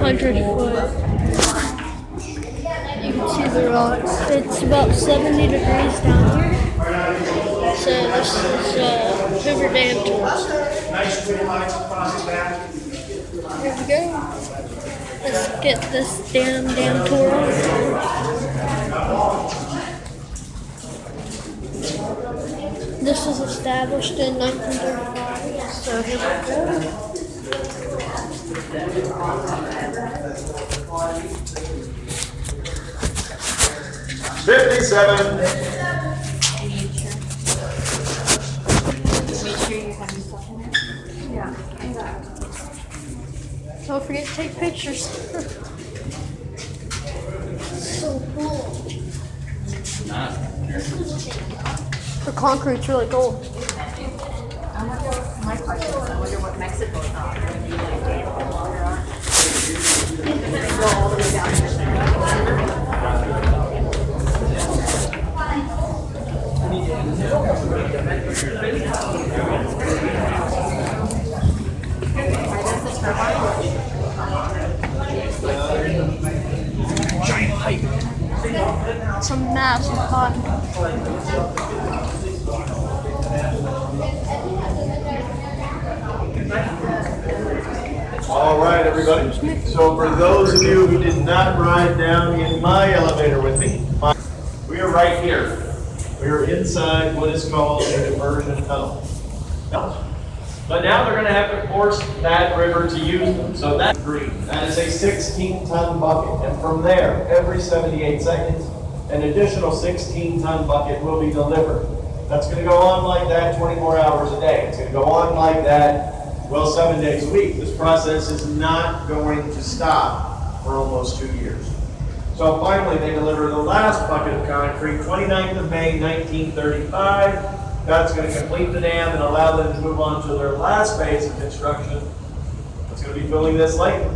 500 foot. You can see the rocks. It's about 70 degrees down here. So this is Hoover Dam tours. Here we go. Let's get this dam tour on. This was established in 1935. So here we go. 57. Make sure you have stuff in there. Yeah. Don't forget to take pictures. So cool. The concrete's really cool. My question is, I wonder what Mexico thought when you like dammed the water up. They go all the way down to the Giant pipe. It's a massive pond. All right, everybody. So for those of you who did not ride down in my elevator with me, we are right here. We are inside what is called a diversion tunnel. But now they're going to have to force that river to use them. So that's green. That is a 16-ton bucket. And from there, every 78 seconds, an additional 16-ton bucket will be delivered. That's going to go on like that 24 hours a day. It's going to go on like that, well, 7 days a week. This process is not going to stop for almost 2 years. So finally, they deliver the last bucket of concrete, 29th of May, 1935. That's going to complete the dam and allow them to move on to their last phase of construction. It's going to be filling this lake.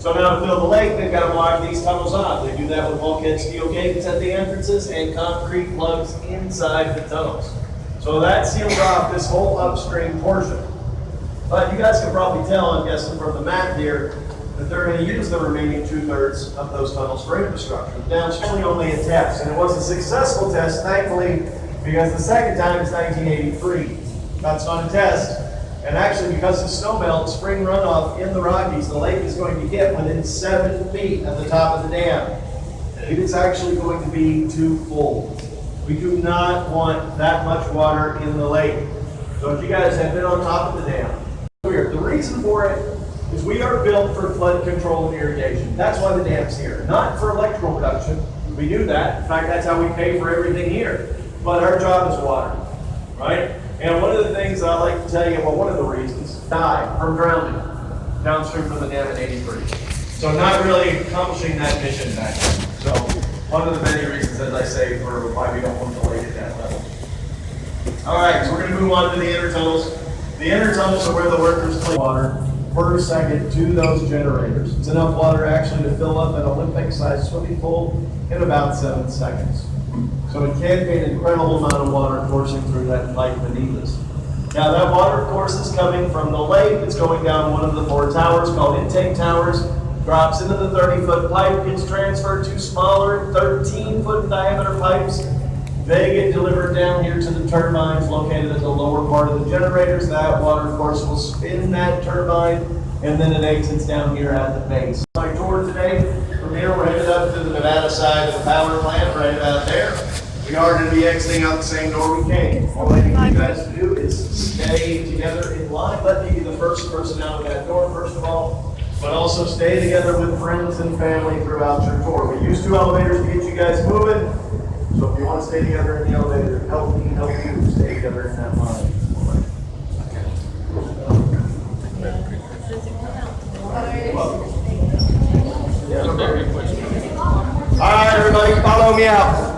So now to fill the lake, they've got to block these tunnels off. They do that with bulkhead steel gates at the entrances and concrete plugs inside the tunnels. So that seals off this whole upstream portion. But you guys can probably tell, I'm guessing from the map here, that they're going to use the remaining 2/3 of those tunnels for infrastructure. Downstream only a test, and it was a successful test, thankfully, because the second time is 1983. That's not a test. And actually, because of snow melt, spring runoff in the Rockies, the lake is going to get within 7 feet of the top of the dam. It is actually going to be too full. We do not want that much water in the lake. So if you guys have been on top of the dam, the reason for it is we are built for flood control and irrigation. That's why the dam's here, not for electrical production. We do that. In fact, that's how we pay for everything here. But our job is water, right? And one of the things I like to tell you, well, one of the reasons, died from drowning downstream from the dam in 83. So not really accomplishing that mission back then. So one of the many reasons, as I say, for why we don't want the lake at that level. All right, so we're going to move on to the inner tunnels. The inner tunnels are where the workers place water per second to those generators. It's enough water actually to fill up an Olympic-sized swimming pool in about 7 seconds. So it can be an incredible amount of water coursing through that pipe beneath us. Now that water, of course, is coming from the lake. It's going down one of the 4 towers called intake towers, drops into the 30-foot pipe, gets transferred to smaller 13-foot diameter pipes. They get delivered down here to the turbines located at the lower part of the generators. That water, of course, will spin that turbine, and then it exits down here at the base. My tour today, from here we're headed up to the Nevada side of the power plant, right about there. We are going to be exiting out the same door we came. All I need you guys to do is stay together in line. Let me be the first person out of that door, first of all, but also stay together with friends and family throughout your tour. We use 2 elevators to get you guys moving. So if you want to stay together in the elevator, help me help you stay together in that line. All right, everybody, follow me out.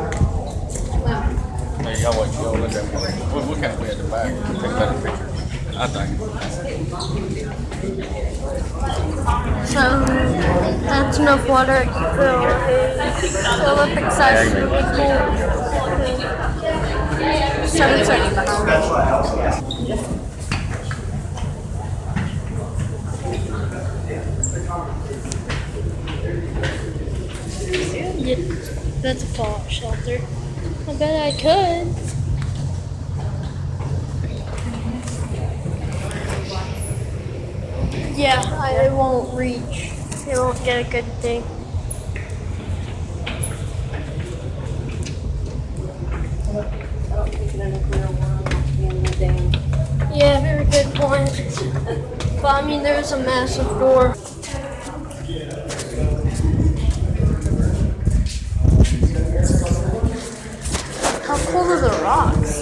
Hey, y'all watch y'all look at me. What kind of way at the back? Take better pictures. I think. So that's enough water to fill a Olympic-sized swimming pool. 7 seconds. That's what helps. That's a fallout shelter. I bet I could. Yeah, it won't reach. It won't get a good thing. I don't think in a clear world in the dam. Yeah, very good point. But I mean, there's a massive door. How cold are the rocks?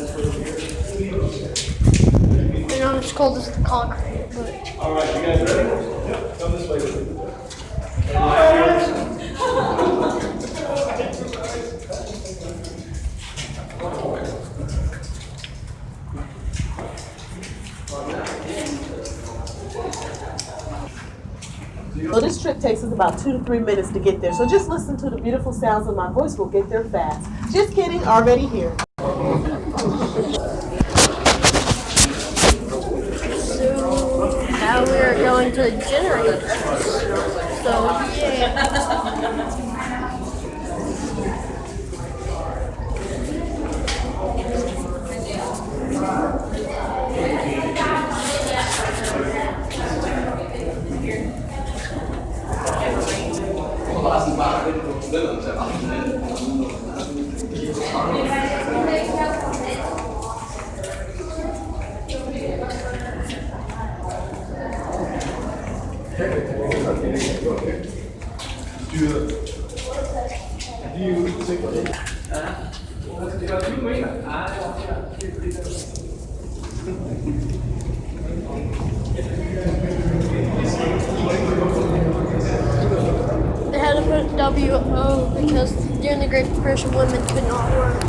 They're not as cold as the concrete, but. All right, you guys ready? Yep, come this way with me. So this trip takes us about 2 to 3 minutes to get there. So just listen to the beautiful sounds of my voice. We'll get there fast. Just kidding, already here. So now we are going to the generator. So yeah. They had to put WO because during the Great Depression women could not work.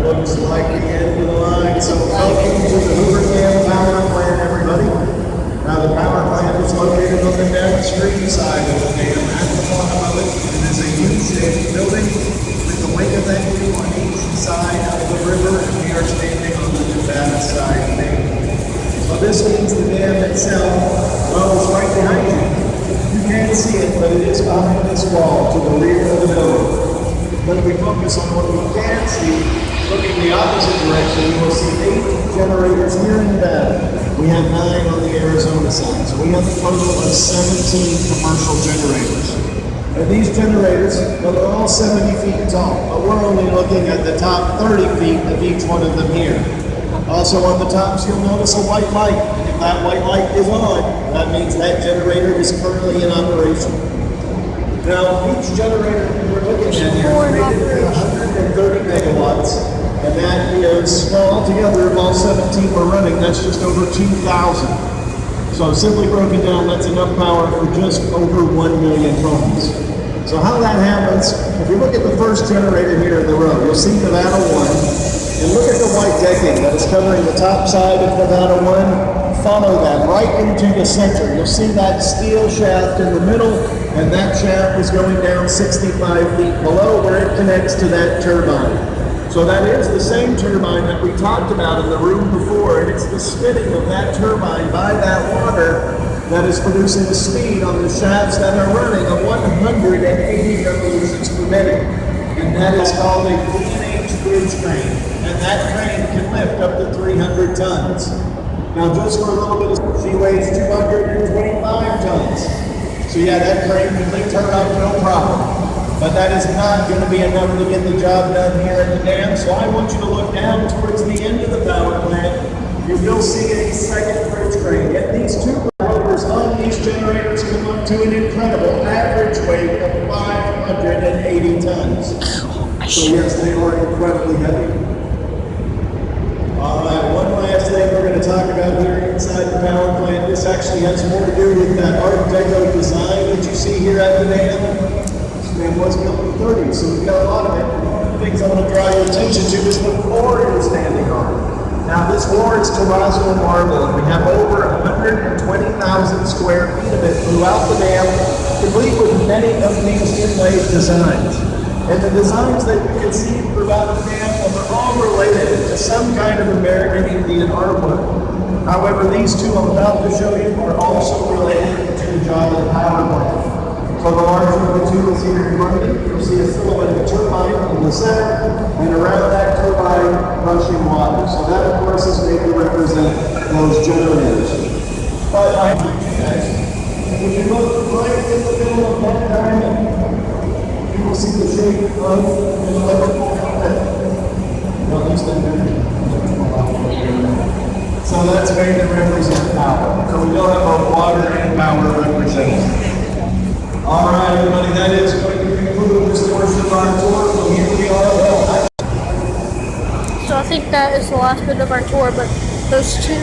Looks like the end of the line. So welcome to the Hoover Dam Power Plant, everybody. Now the power plant is located on the downstream side of the dam at the bottom of it. It is a U-shaped building with a wing of view on each side of the river, and we are standing on the Nevada side main. So this means the dam itself, well, is right behind you. You can't see it, but it is behind this wall to the rear of the building. When we focus on what we can see, looking the opposite direction, you will see 8 generators here in Nevada. We have 9 on the Arizona side. So we have a total of 17 commercial generators. And these generators, well, they're all 70 feet tall, but we're only looking at the top 30 feet of each one of them here. Also on the tops, you'll notice a white light. And if that white light is on, that means that generator is currently in operation. Now, each generator we're looking at here is rated at 130 megawatts, and that is, well, altogether, if all 17 were running, that's just over 2,000. So simply broken down, that's enough power for just over 1 million homes. So how that happens, if you look at the first generator here in the row, you'll see Nevada 1, and look at the white decking that is covering the top side of Nevada 1. Follow that right into the center. You'll see that steel shaft in the middle, and that shaft is going down 65 feet below where it connects to that turbine. So that is the same turbine that we talked about in the room before, and it's the spinning of that turbine by that water that is producing the speed on the shafts that are running of 180 revolutions per minute. And that is called a clean-age bridge crane. And that crane can lift up to 300 tons. Now, just for a little bit, she weighs 225 tons. So yeah, that crane can lift her up, no problem. But that is not going to be enough to get the job done here at the dam. So I want you to look down towards the end of the power plant. You will see a second bridge crane. Yet these 2 rotors on these generators come up to an incredible average weight of 580 tons. So yes, they are incredibly heavy. All right, one last thing we're going to talk about here inside the power plant. This actually has more to do with that Art Deco design that you see here at the dam. This dam was built in the 30s, so we've got a lot of it. One of the things I want to draw your attention to is the floor you're standing on. Now, this floor is terrazzo marble, and we have over 120,000 square feet of it throughout the dam, complete with many of these inlaid designs. And the designs that you can see throughout the dam are all related to some kind of American Indian artwork. However, these two I'm about to show you are also related to the job of the power plant. So the larger of the two is here in front of you. You'll see a silhouette of a turbine in the center, and around that turbine, rushing water. So that, of course, is made to represent those generators. But if you look right in the middle of that diamond, you will see the shape of an electrical outlet. So that's made to represent power. So we don't have both water and power represented. All right, everybody, that is going to conclude this portion of our tour. So here we are. So I think that is the last bit of our tour, but those two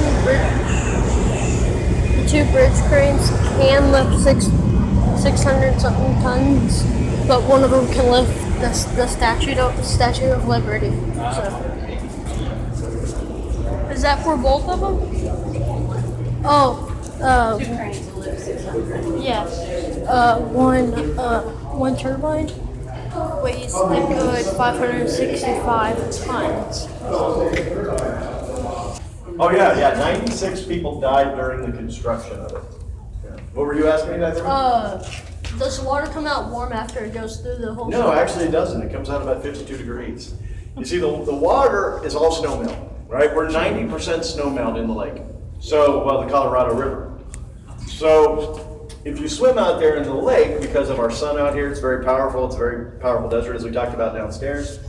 bridge cranes can lift 600 something tons, but one of them can lift the Statue of Liberty. So. Is that for both of them? Oh, Two cranes will lift 600. yeah. One turbine weighs a good 565 tons. Oh yeah, 96 people died during the construction of it. Yeah. What were you asking me that? Does the water come out warm after it goes through the whole? No, actually it doesn't. It comes out about 52 degrees. You see, the water is all snow melt, right? We're 90% snow melt in the lake. So, well, the Colorado River. So, if you swim out there in the lake, because of our sun out here, it's very powerful. It's a very powerful desert, as we talked about downstairs.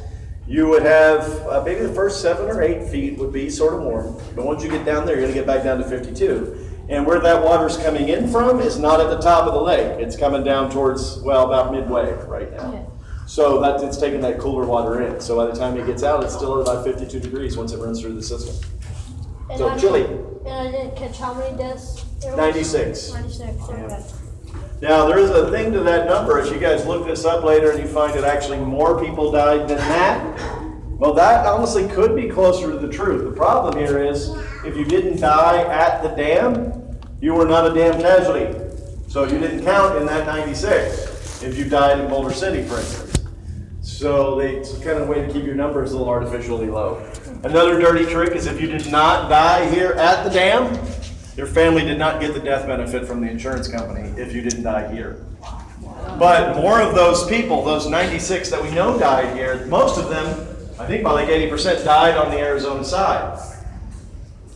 You would have, maybe the first 7 or 8 feet would be sort of warm. But once you get down there, you're gonna get back down to 52. And where that water's coming in from is not at the top of the lake. It's coming down towards, well, about midway right now. Okay. So it's taking that cooler water in. So by the time it gets out, it's still at about 52 degrees once it runs through the system. And So I chilly. And I didn't catch how many deaths there was? 96. 96, okay. Now, there is a thing to that number. As you guys look this up later and you find that actually more people died than that, well, that honestly could be closer to the truth. The problem here is, if you didn't die at the dam, you were not a dam casualty. So you didn't count in that 96 if you died in Boulder City, for instance. So it's kind of a way to keep your numbers a little artificially low. Another dirty trick is if you did not die here at the dam, your family did not get the death benefit from the insurance company if you didn't die here. But more of those people, those 96 that we know died here, most of them, I think by like 80%, died on the Arizona side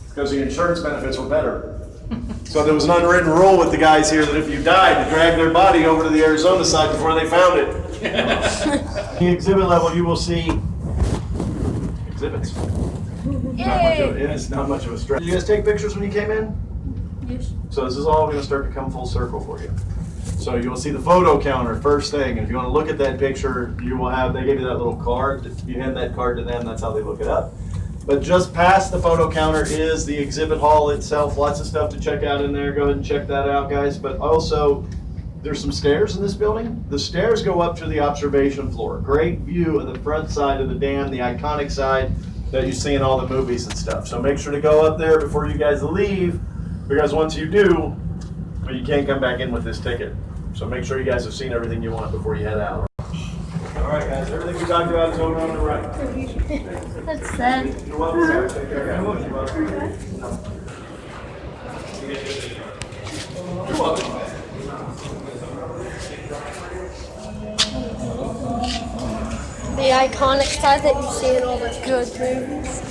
because the insurance benefits were better. So there was an unwritten rule with the guys here that if you died, to drag their body over to the Arizona side before they found it. The exhibit level, you will see exhibits. It is not much of a stretch. Did you guys take pictures when you came in? Yes. So this is all going to start to come full circle for you. So you will see the photo counter first thing, and if you want to look at that picture, you will have, they gave you that little card. You hand that card to them, that's how they look it up. But just past the photo counter is the exhibit hall itself. Lots of stuff to check out in there. Go ahead and check that out, guys. But also, there's some stairs in this building. The stairs go up to the observation floor. Great view of the front side of the dam, the iconic side that you see in all the movies and stuff. So make sure to go up there before you guys leave, because once you do, well, you can't come back in with this ticket. So make sure you guys have seen everything you want before you head out. All right, guys, everything we talked about is over on the right. That's sad. You're welcome, guys. Take care, guys. You're welcome. The iconic side that you see in all the good movies.